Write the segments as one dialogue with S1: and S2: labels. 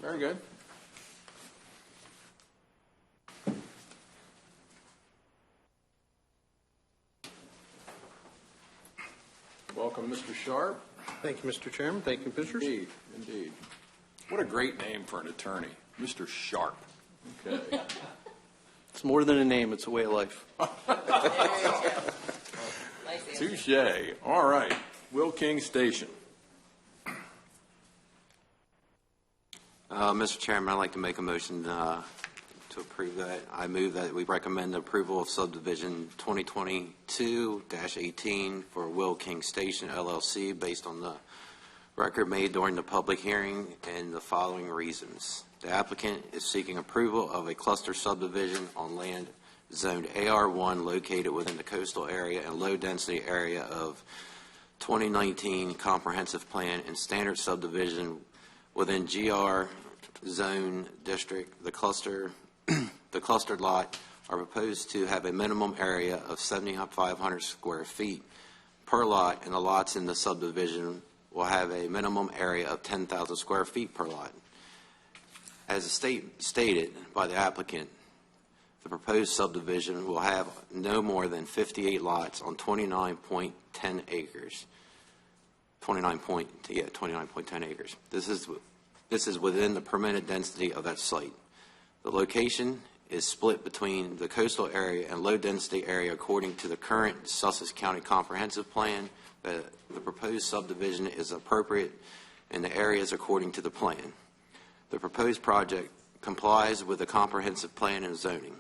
S1: Very good. Welcome, Mr. Sharp.
S2: Thank you, Mr. Chairman. Thank you, Commissioners.
S1: Indeed, indeed. What a great name for an attorney, Mr. Sharp. Okay.
S2: It's more than a name, it's a way of life.
S1: Touche. All right. Will King Station.
S3: Mr. Chairman, I'd like to make a motion to approve that. I move that we recommend the approval of subdivision 2022-18 for Will King Station LLC based on the record made during the public hearing and the following reasons. The applicant is seeking approval of a cluster subdivision on land zoned AR1 located within the coastal area and low density area of 2019 comprehensive plan and standard subdivision within GR zone district. The clustered lot are proposed to have a minimum area of 7,500 square feet per lot, and the lots in the subdivision will have a minimum area of 10,000 square feet per lot. As stated by the applicant, the proposed subdivision will have no more than 58 lots on 29.10 acres. 29.10 acres. This is within the permitted density of that site. The location is split between the coastal area and low density area according to the current Sussex County Comprehensive Plan. The proposed subdivision is appropriate in the areas according to the plan. The proposed project complies with the comprehensive plan and zoning.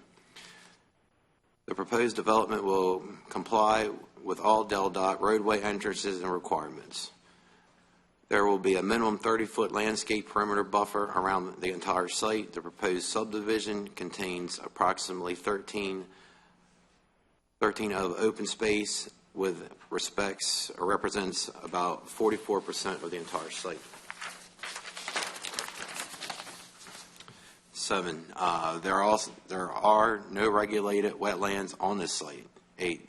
S3: The proposed development will comply with all DelDOT roadway entrances and requirements. There will be a minimum 30-foot landscape perimeter buffer around the entire site. The proposed subdivision contains approximately 13 of open space with represents about 44% of the entire site. 7. There are no regulated wetlands on this site. 8.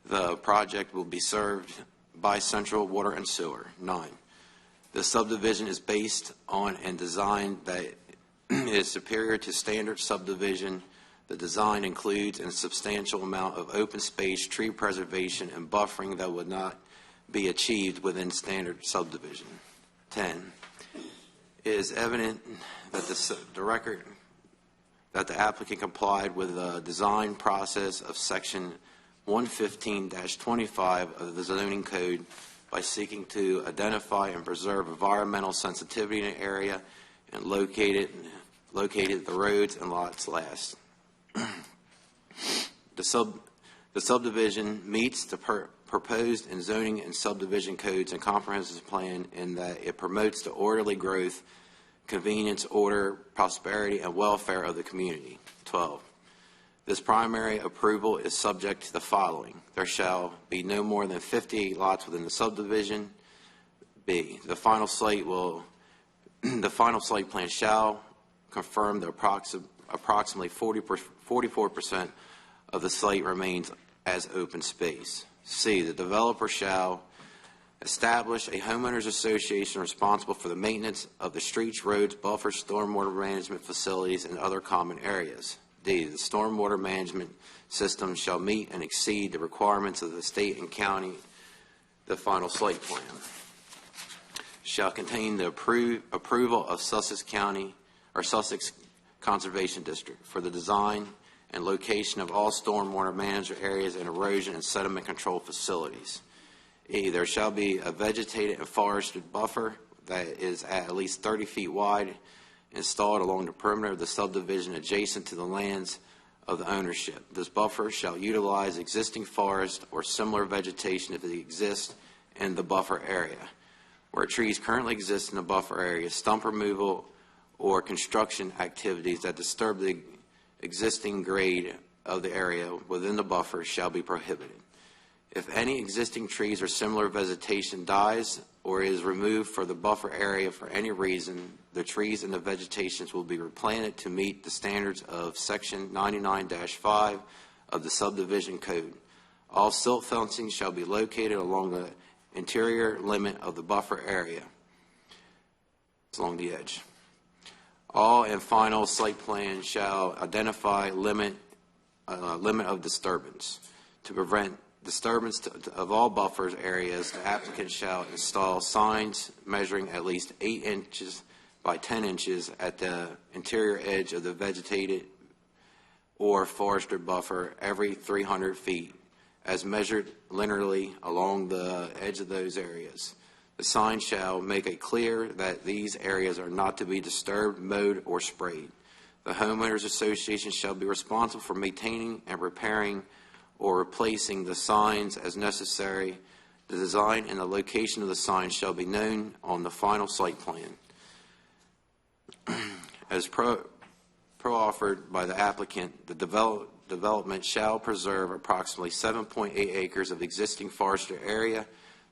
S3: The project will be served by central water and sewer. 9. The subdivision is based on and designed that is superior to standard subdivision. The design includes a substantial amount of open space, tree preservation, and buffering that would not be achieved within standard subdivision. 10. It is evident that the applicant complied with the design process of section 115-25 of the zoning code by seeking to identify and preserve environmental sensitivity in an area and located the roads and lots last. The subdivision meets the proposed and zoning and subdivision codes and comprehensive plan in that it promotes the orderly growth, convenience, order, prosperity, and welfare of the community. 12. This primary approval is subject to the following. There shall be no more than 58 lots within the subdivision. B. The final site plan shall confirm that approximately 44% of the site remains as open space. C. The developer shall establish a homeowners association responsible for the maintenance of the streets, roads, buffers, stormwater management facilities, and other common areas. D. The stormwater management system shall meet and exceed the requirements of the state and county. The final site plan shall contain the approval of Sussex County or Sussex Conservation District for the design and location of all stormwater management areas and erosion and sediment control facilities. E. There shall be a vegetated and forested buffer that is at least 30 feet wide installed along the perimeter of the subdivision adjacent to the lands of the ownership. This buffer shall utilize existing forest or similar vegetation if it exists in the buffer area. Where trees currently exist in the buffer area, stump removal or construction activities that disturb the existing grade of the area within the buffer shall be prohibited. If any existing trees or similar vegetation dies or is removed for the buffer area for any reason, the trees and the vegetations will be replanted to meet the standards of section 99-5 of the subdivision code. All silt fencing shall be located along the interior limit of the buffer area. It's along the edge. All and final site plan shall identify limit of disturbance. To prevent disturbance of all buffer areas, the applicant shall install signs measuring at least 8 inches by 10 inches at the interior edge of the vegetated or forested buffer every 300 feet, as measured linearly along the edge of those areas. The sign shall make it clear that these areas are not to be disturbed, mowed, or sprayed. The homeowners association shall be responsible for maintaining and repairing or replacing the signs as necessary. The design and the location of the sign shall be known on the final site plan. As pro-offered by the applicant, the development shall preserve approximately 7.8 acres of existing forested area.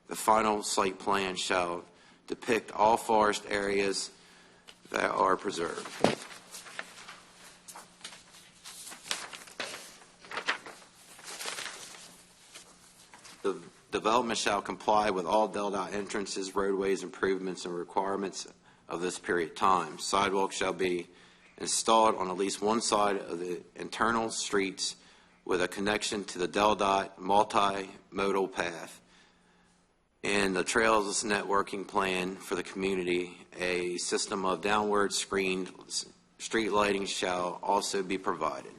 S3: The final site plan shall depict all forest areas that are preserved. The development shall comply with all DELDOT entrances, roadways, improvements, and requirements of this period of time. Sidewalks shall be installed on at least one side of the internal streets with a connection to the DELDOT multimodal path. In the trails networking plan for the community, a system of downward screened street lighting shall also be provided.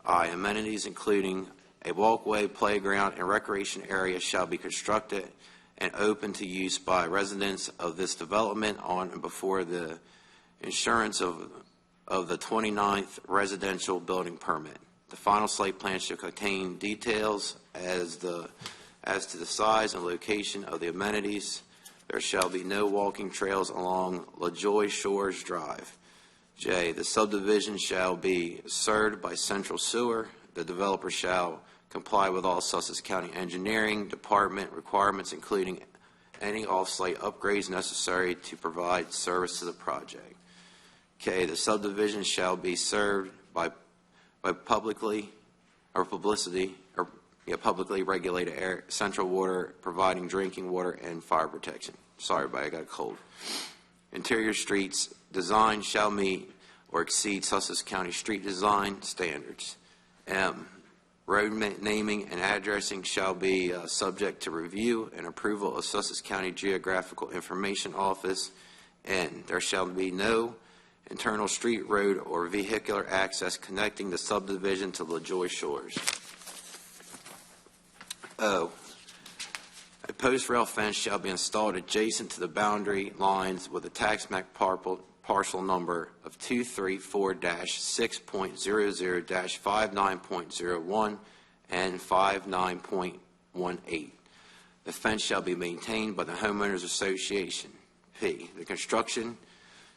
S3: Amenities including a walkway, playground, and recreation area shall be constructed and open to use by residents of this development on and before the issuance of the 29th residential building permit. The final site plan shall contain details as to the size and location of the amenities. There shall be no walking trails along LaJoy Shores Drive. J, the subdivision shall be served by central sewer. The developer shall comply with all Sussex County Engineering Department requirements, including any off-site upgrades necessary to provide service to the project. K, the subdivision shall be served by publicly regulated central water, providing drinking water and fire protection. Sorry, but I got a cold. Interior streets design shall meet or exceed Sussex County street design standards. M, road naming and addressing shall be subject to review and approval of Sussex County Geographical Information Office. N, there shall be no internal street, road, or vehicular access connecting the subdivision to LaJoy Shores. O, a post rail fence shall be installed adjacent to the boundary lines with a tax map parcel number of 234-6.00-59.01 and 59.18. The fence shall be maintained by the homeowners association. P, the construction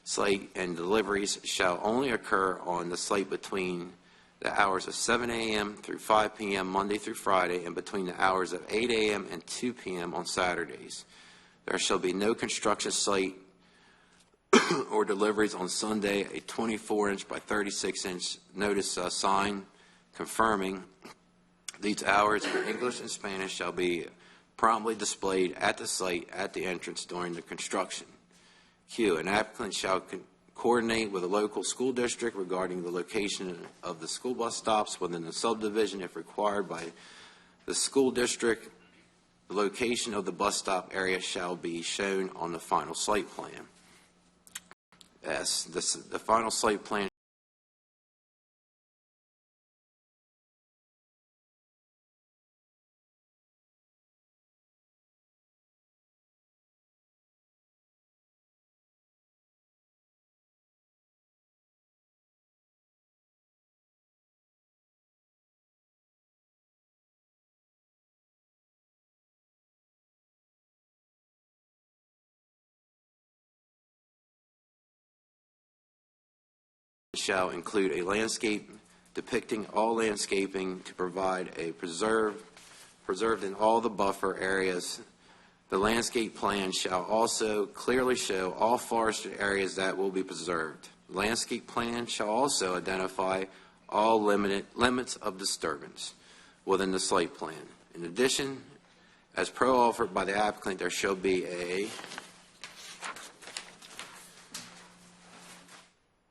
S3: site and deliveries shall only occur on the site between the hours of 7 a.m. through 5 p.m. Monday through Friday, and between the hours of 8 a.m. and 2 p.m. on Saturdays. There shall be no construction site or deliveries on Sunday. A 24-inch by 36-inch notice sign confirming these hours in English and Spanish shall be promptly displayed at the site at the entrance during the construction. Q, an applicant shall coordinate with a local school district regarding the location of the school bus stops within the subdivision if required by the school district. The location of the bus stop area shall be shown on the final site plan. S, the final site plan shall include a landscape depicting all landscaping to provide a preserved in all the buffer areas. The landscape plan shall also clearly show all forested areas that will be preserved. The landscape plan shall also identify all limits of disturbance within the site plan. In addition, as pro-offered by the applicant, there shall be a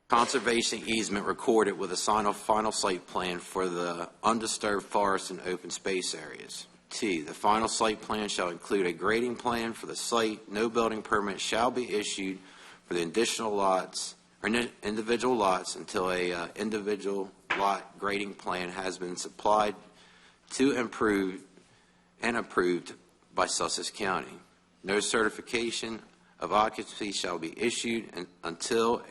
S3: conservation easement recorded with a final site plan for the undisturbed forest and open space areas. T, the final site plan shall include a grading plan for the site. No building permit shall be issued for the additional lots or individual lots until a individual lot grading plan has been supplied to improve and approved by Sussex County. No certification of occupancy shall be issued until